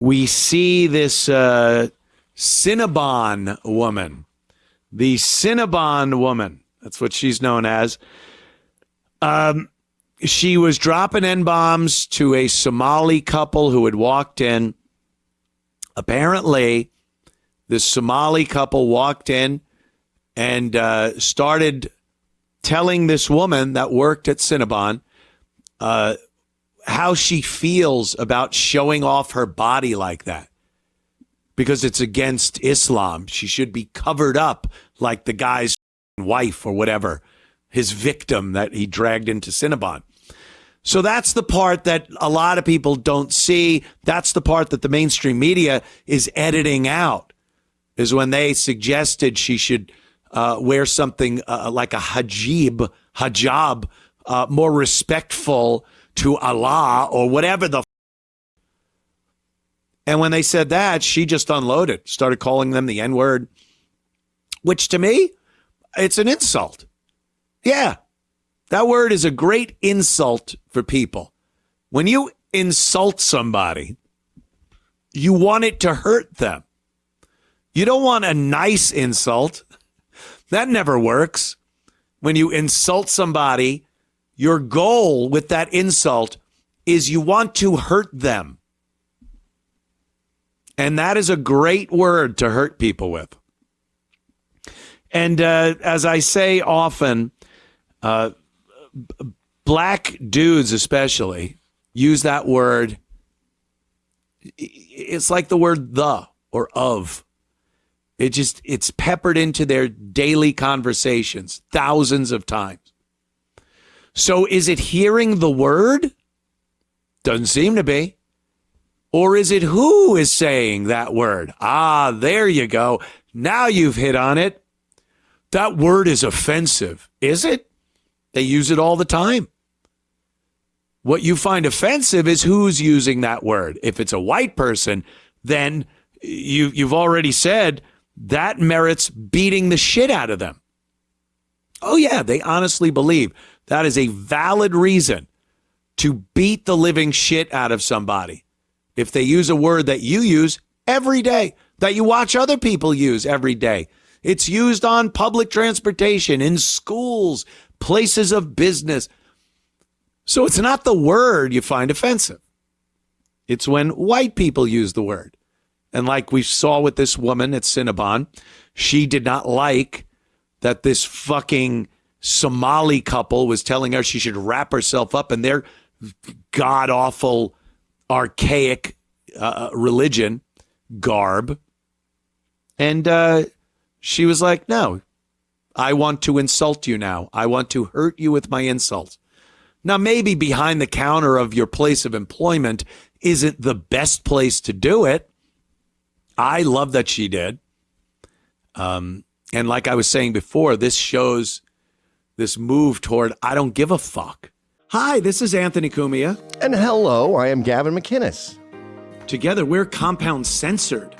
we see this Cinnabon woman. The Cinnabon woman. That's what she's known as. She was dropping N-bombs to a Somali couple who had walked in. Apparently, the Somali couple walked in and started telling this woman that worked at Cinnabon how she feels about showing off her body like that. Because it's against Islam. She should be covered up like the guy's wife or whatever, his victim that he dragged into Cinnabon. So that's the part that a lot of people don't see. That's the part that the mainstream media is editing out, is when they suggested she should wear something like a hijab, more respectful to Allah or whatever the. And when they said that, she just unloaded, started calling them the N-word, which to me, it's an insult. Yeah, that word is a great insult for people. When you insult somebody, you want it to hurt them. You don't want a nice insult. That never works. When you insult somebody, your goal with that insult is you want to hurt them. And that is a great word to hurt people with. And as I say often, black dudes especially use that word. It's like the word the or of. It's peppered into their daily conversations thousands of times. So is it hearing the word? Doesn't seem to be. Or is it who is saying that word? Ah, there you go. Now you've hit on it. That word is offensive. Is it? They use it all the time. What you find offensive is who's using that word. If it's a white person, then you've already said that merits beating the shit out of them. Oh, yeah, they honestly believe that is a valid reason to beat the living shit out of somebody. If they use a word that you use every day, that you watch other people use every day. It's used on public transportation, in schools, places of business. So it's not the word you find offensive. It's when white people use the word. And like we saw with this woman at Cinnabon, she did not like that this fucking Somali couple was telling her she should wrap herself up in their god-awful, archaic religion garb. And she was like, no, I want to insult you now. I want to hurt you with my insults. Now, maybe behind the counter of your place of employment isn't the best place to do it. I love that she did. And like I was saying before, this shows this move toward I don't give a fuck. Hi, this is Anthony Cumia. And hello, I am Gavin McInnes. Together, we're Compound Censored.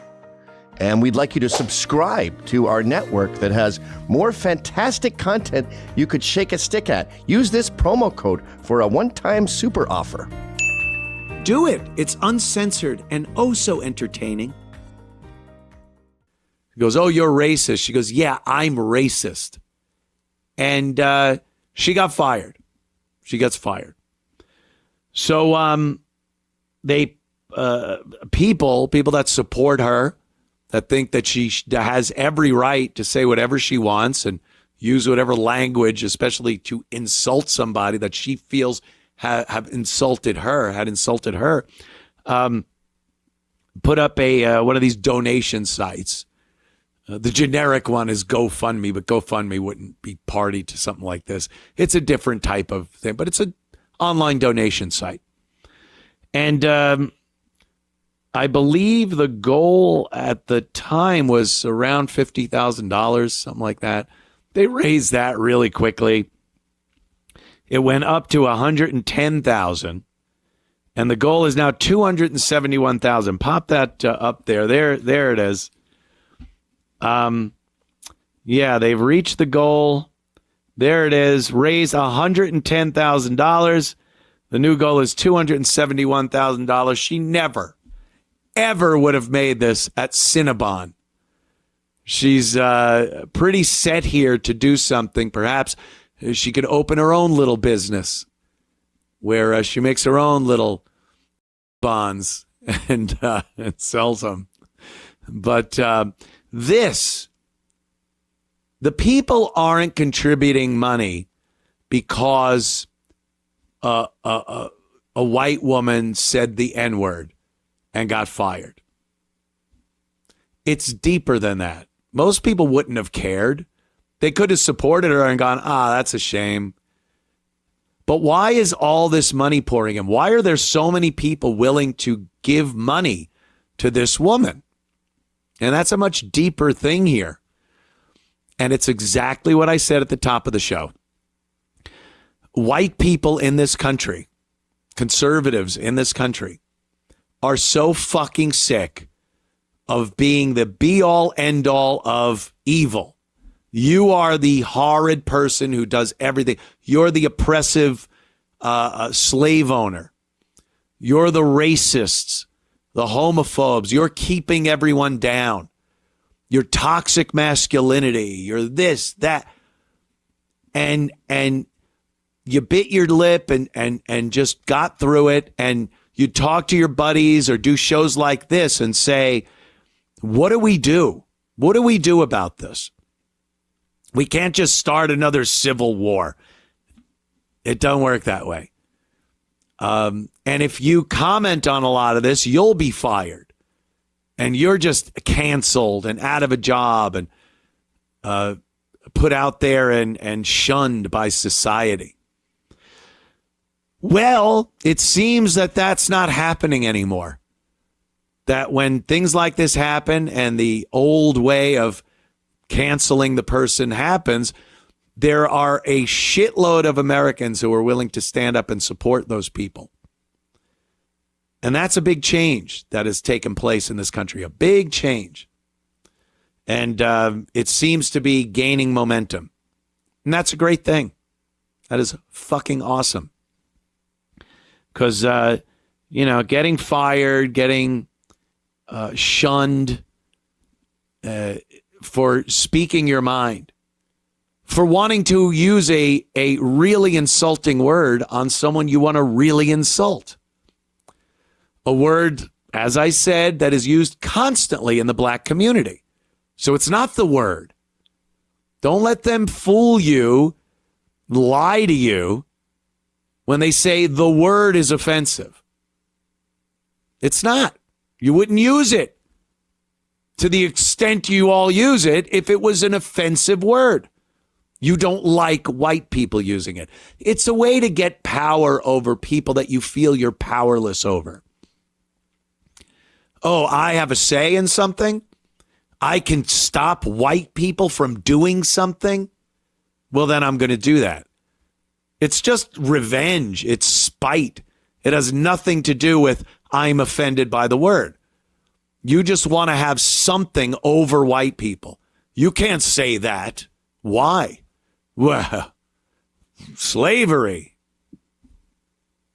And we'd like you to subscribe to our network that has more fantastic content you could shake a stick at. Use this promo code for a one-time super offer. Do it. It's uncensored and oh so entertaining. He goes, oh, you're racist. She goes, yeah, I'm racist. And she got fired. She gets fired. So people that support her, that think that she has every right to say whatever she wants and use whatever language, especially to insult somebody that she feels had insulted her, put up one of these donation sites. The generic one is GoFundMe, but GoFundMe wouldn't be party to something like this. It's a different type of thing, but it's an online donation site. And I believe the goal at the time was around $50,000, something like that. They raised that really quickly. It went up to $110,000, and the goal is now $271,000. Pop that up there. There it is. Yeah, they've reached the goal. There it is. Raise $110,000. The new goal is $271,000. She never, ever would have made this at Cinnabon. She's pretty set here to do something. Perhaps she could open her own little business where she makes her own little bonds and sells them. But the people aren't contributing money because a white woman said the N-word and got fired. It's deeper than that. Most people wouldn't have cared. They could have supported her and gone, that's a shame. But why is all this money pouring in? Why are there so many people willing to give money to this woman? And that's a much deeper thing here. And it's exactly what I said at the top of the show. White people in this country, conservatives in this country, are so fucking sick of being the be-all, end-all of evil. You are the horrid person who does everything. You're the oppressive slave owner. You're the racists, the homophobes. You're keeping everyone down. You're toxic masculinity. You're this, that. And you bit your lip and just got through it. And you talk to your buddies or do shows like this and say, what do we do? What do we do about this? We can't just start another civil war. It don't work that way. And if you comment on a lot of this, you'll be fired. And you're just canceled and out of a job and put out there and shunned by society. Well, it seems that that's not happening anymore. That when things like this happen and the old way of canceling the person happens, there are a shitload of Americans who are willing to stand up and support those people. And that's a big change that has taken place in this country, a big change. And it seems to be gaining momentum. And that's a great thing. That is fucking awesome. Because, getting fired, getting shunned for speaking your mind, for wanting to use a really insulting word on someone you want to really insult. A word, as I said, that is used constantly in the black community. So it's not the word. Don't let them fool you, lie to you when they say the word is offensive. It's not. You wouldn't use it to the extent you all use it if it was an offensive word. You don't like white people using it. It's a way to get power over people that you feel you're powerless over. Oh, I have a say in something? I can stop white people from doing something? Well, then I'm going to do that. It's just revenge. It's spite. It has nothing to do with I'm offended by the word. You just want to have something over white people. You can't say that. Why? Well, slavery.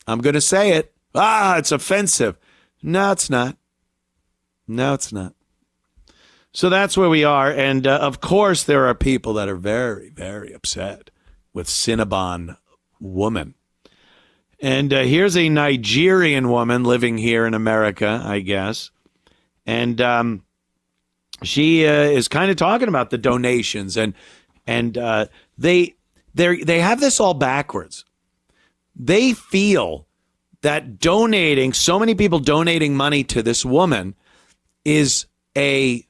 I'm going to say it. It's offensive. No, it's not. No, it's not. So that's where we are. And of course, there are people that are very, very upset with Cinnabon woman. And here's a Nigerian woman living here in America, I guess. And she is kind of talking about the donations. And they have this all backwards. They feel that donating, so many people donating money to this woman is a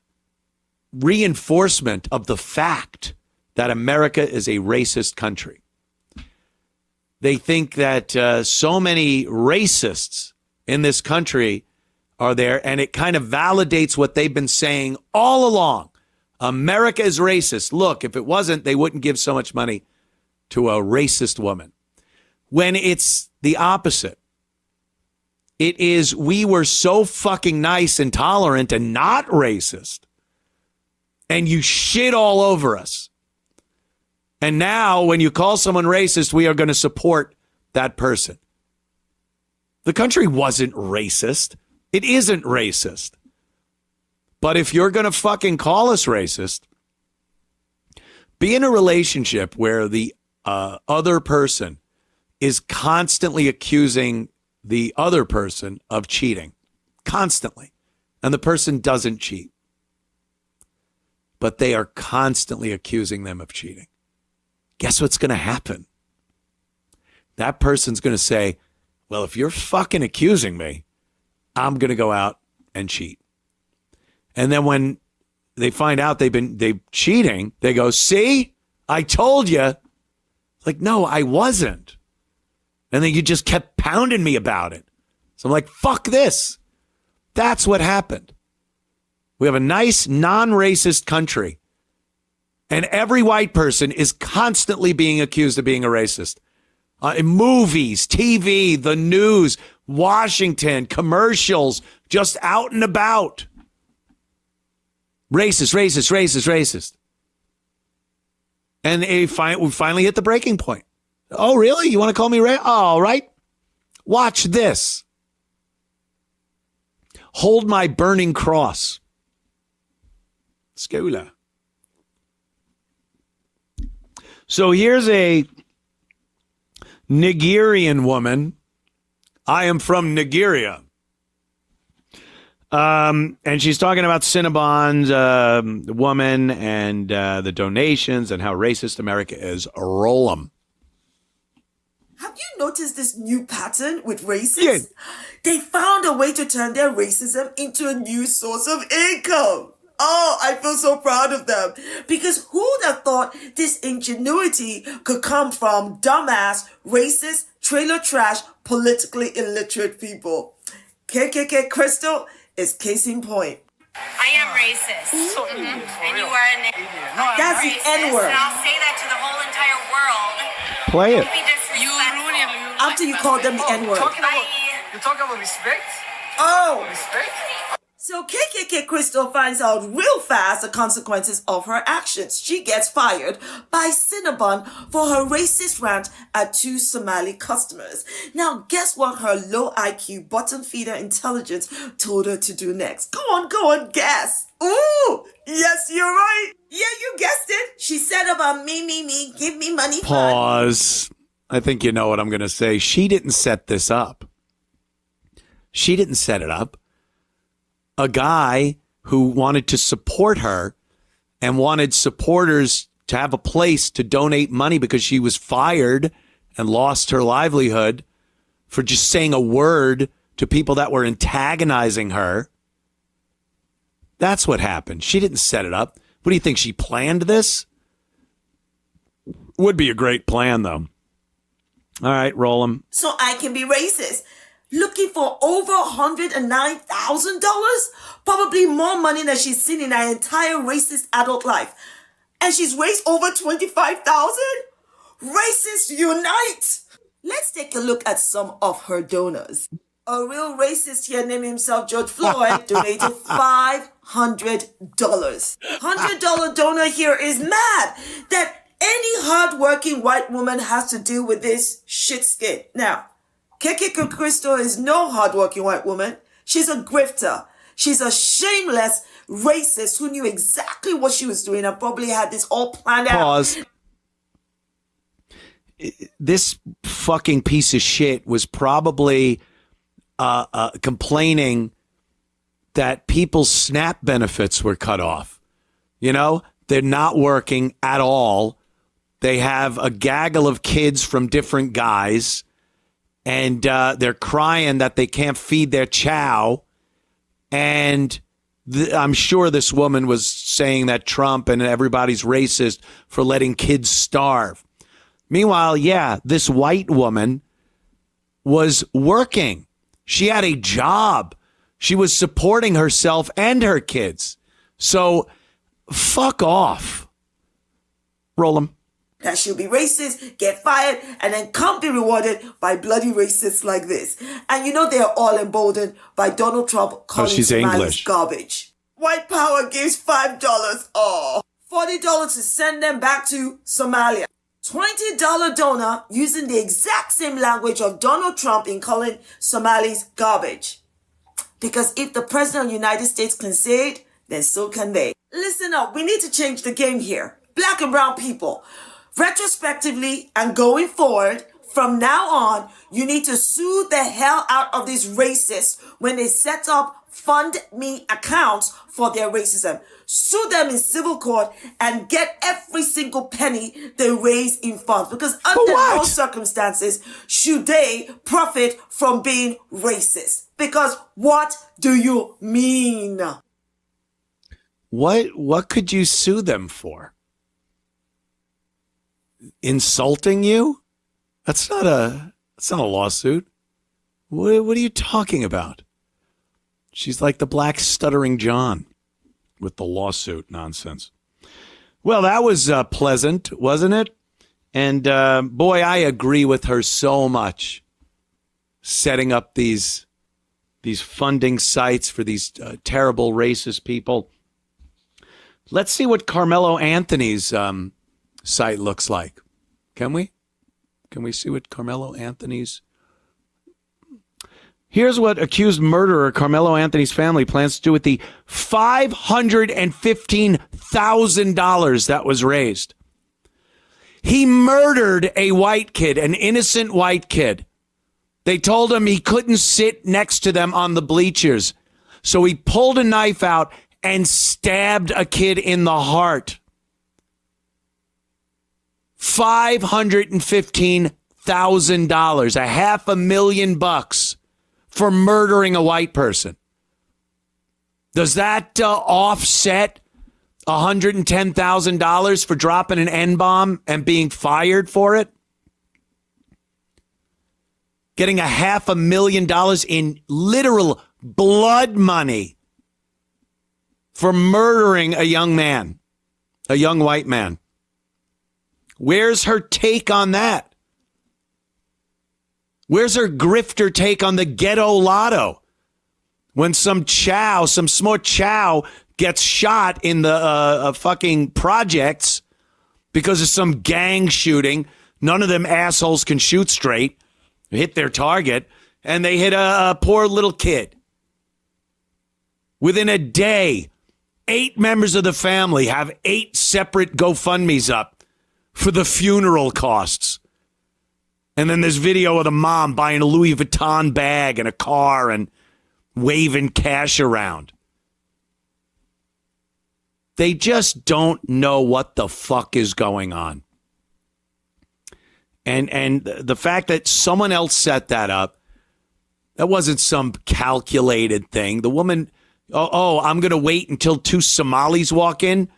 reinforcement of the fact that America is a racist country. They think that so many racists in this country are there, and it kind of validates what they've been saying all along. America is racist. Look, if it wasn't, they wouldn't give so much money to a racist woman. When it's the opposite. It is, we were so fucking nice and tolerant and not racist. And you shit all over us. And now when you call someone racist, we are going to support that person. The country wasn't racist. It isn't racist. But if you're going to fucking call us racist, be in a relationship where the other person is constantly accusing the other person of cheating. Constantly. And the person doesn't cheat. But they are constantly accusing them of cheating. Guess what's going to happen? That person's going to say, well, if you're fucking accusing me, I'm going to go out and cheat. And then when they find out they cheating, they go, see, I told you. Like, no, I wasn't. And then you just kept pounding me about it. So I'm like, fuck this. That's what happened. We have a nice, non-racist country. And every white person is constantly being accused of being a racist. In movies, TV, the news, Washington, commercials, just out and about. Racist, racist, racist, racist. And we finally hit the breaking point. Oh, really? You want to call me racist? All right. Watch this. Hold my burning cross. Skula. So here's a Nigerian woman. I am from Nigeria. And she's talking about Cinnabon's woman and the donations and how racist America is. Roll 'em. Have you noticed this new pattern with racists? Yeah. They found a way to turn their racism into a new source of income. Oh, I feel so proud of them. Because who would have thought this ingenuity could come from dumbass, racist, trailer trash, politically illiterate people? KKK Crystal is case in point. I am racist. And you are an That's the N-word. And I'll say that to the whole entire world. Play it. Don't be disrespectful. After you called them the N-word. You're talking about respect? Oh. Respect? So KKK Crystal finds out real fast the consequences of her actions. She gets fired by Cinnabon for her racist rant at 2 Somali customers. Now, guess what her low IQ bottom feeder intelligence told her to do next? Go on, guess. Ooh, yes, you're right. Yeah, you guessed it. She said about me, give me money. Pause. I think you know what I'm going to say. She didn't set this up. She didn't set it up. A guy who wanted to support her and wanted supporters to have a place to donate money because she was fired and lost her livelihood for just saying a word to people that were antagonizing her. That's what happened. She didn't set it up. What do you think? She planned this? Would be a great plan, though. All right, roll them. So I can be racist. Looking for over $109,000? Probably more money than she's seen in her entire racist adult life. And she's raised over $25,000? Racists unite! Let's take a look at some of her donors. A real racist here named himself George Floyd donated $500. $100 donor here is mad that any hardworking white woman has to deal with this shit skit. Now, KKK Crystal is no hardworking white woman. She's a grifter. She's a shameless racist who knew exactly what she was doing and probably had this all planned out. Pause. This fucking piece of shit was probably complaining that people's SNAP benefits were cut off. You know, they're not working at all. They have a gaggle of kids from different guys. And they're crying that they can't feed their chow. And I'm sure this woman was saying that Trump and everybody's racist for letting kids starve. Meanwhile, yeah, this white woman was working. She had a job. She was supporting herself and her kids. So fuck off. Roll them. That she'll be racist, get fired, and then come be rewarded by bloody racists like this. And you know they're all emboldened by Donald Trump calling she's Somalis English. garbage. White power gives $5. Oh, $40 to send them back to Somalia. $20 donor using the exact same language of Donald Trump in calling Somalis garbage. Because if the President of the United States can say it, then so can they. Listen up, we need to change the game here. Black and brown people, retrospectively and going forward, from now on, you need to sue the hell out of these racists when they set up fund me accounts for their racism. Sue them in civil court and get every single penny they raise in funds. Because under no circumstances should they profit from being racist. Because what do you mean? What could you sue them for? Insulting you? That's not a lawsuit. What are you talking about? She's like the Black Stuttering John with the lawsuit nonsense. Well, that was pleasant, wasn't it? And boy, I agree with her so much. Setting up these funding sites for these terrible racist people. Let's see what Carmelo Anthony's site looks like. Can we? Can we see what Carmelo Anthony's? Here's what accused murderer Carmelo Anthony's family plans to do with the $515,000 that was raised. He murdered a white kid, an innocent white kid. They told him he couldn't sit next to them on the bleachers. So he pulled a knife out and stabbed a kid in the heart. $515,000, $500,000 for murdering a white person. Does that offset $110,000 for dropping an N-bomb and being fired for it? Getting $500,000 in literal blood money for murdering a young man, a young white man. Where's her take on that? Where's her grifter take on the ghetto lotto? When some smart chow gets shot in the fucking projects because of some gang shooting, none of them assholes can shoot straight, hit their target, and they hit a poor little kid. Within a day, 8 members of the family have 8 separate GoFundMes up for the funeral costs. And then there's video of the mom buying a Louis Vuitton bag and a car and waving cash around. They just don't know what the fuck is going on. And the fact that someone else set that up, that wasn't some calculated thing. The woman, I'm going to wait until 2 Somalis walk in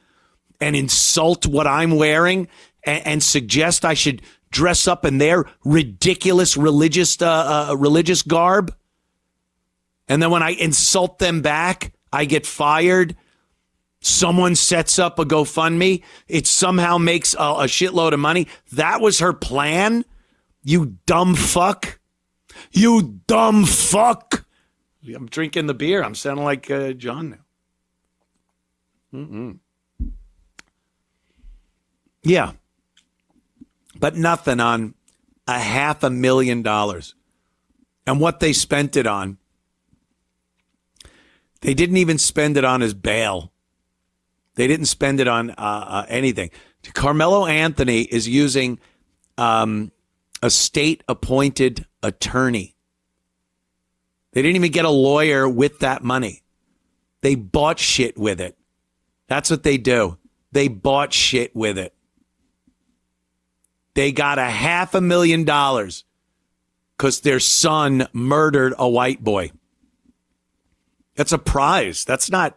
and insult what I'm wearing and suggest I should dress up in their ridiculous religious garb. And then when I insult them back, I get fired. Someone sets up a GoFundMe. It somehow makes a shitload of money. That was her plan? You dumb fuck. You dumb fuck. I'm drinking the beer. I'm sounding like John now. Yeah. But nothing on $500,000. And what they spent it on. They didn't even spend it on his bail. They didn't spend it on anything. Carmelo Anthony is using a state-appointed attorney. They didn't even get a lawyer with that money. They bought shit with it. That's what they do. They bought shit with it. They got $500,000 because their son murdered a white boy. That's a prize. That's not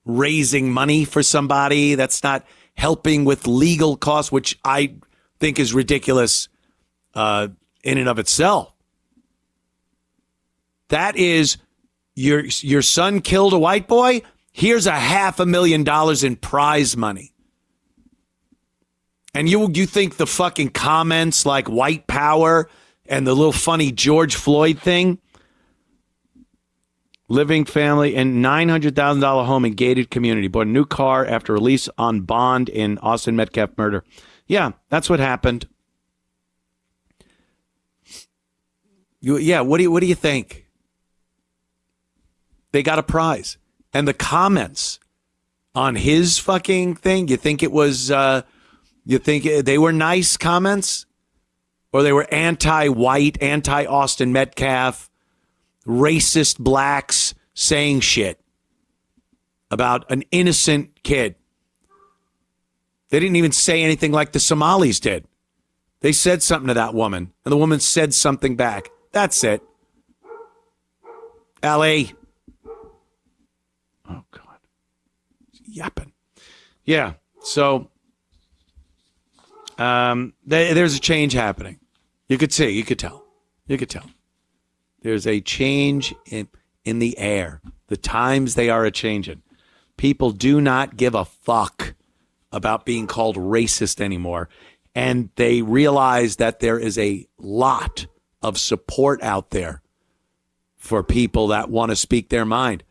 raising money for somebody. That's not helping with legal costs, which I think is ridiculous in and of itself. That is, your son killed a white boy? Here's $500,000 in prize money. And you think the fucking comments like white power and the little funny George Floyd thing? Living family and $900,000 home in gated community. Bought a new car after release on bond in Austin Metcalf murder. Yeah, that's what happened. What do you think? they got a prize. And the comments on his fucking thing, you think it was, you think they were nice comments? Or they were anti-white, anti-Austin Metcalf, racist blacks saying shit about an innocent kid. They didn't even say anything like the Somalis did. They said something to that woman, and the woman said something back. That's it. L.A. Oh, God. Yapping. Yeah, so there's a change happening. You could see, you could tell. You could tell. There's a change in the air. The times they are a-changing. People do not give a fuck about being called racist anymore. And they realize that there is a lot of support out there for people that want to speak their mind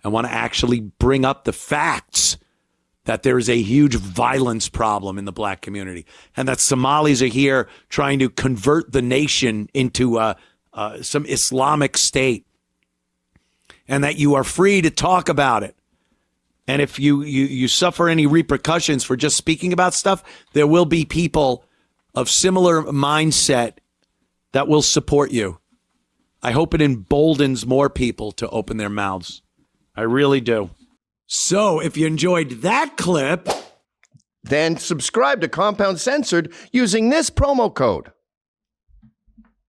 and want to actually bring up the facts that there is a huge violence problem in the black community and that Somalis are here trying to convert the nation into some Islamic state and that you are free to talk about it. And if you suffer any repercussions for just speaking about stuff, there will be people of similar mindset that will support you. I hope it emboldens more people to open their mouths. I really do. So if you enjoyed that clip, then subscribe to Compound Censored using this promo code.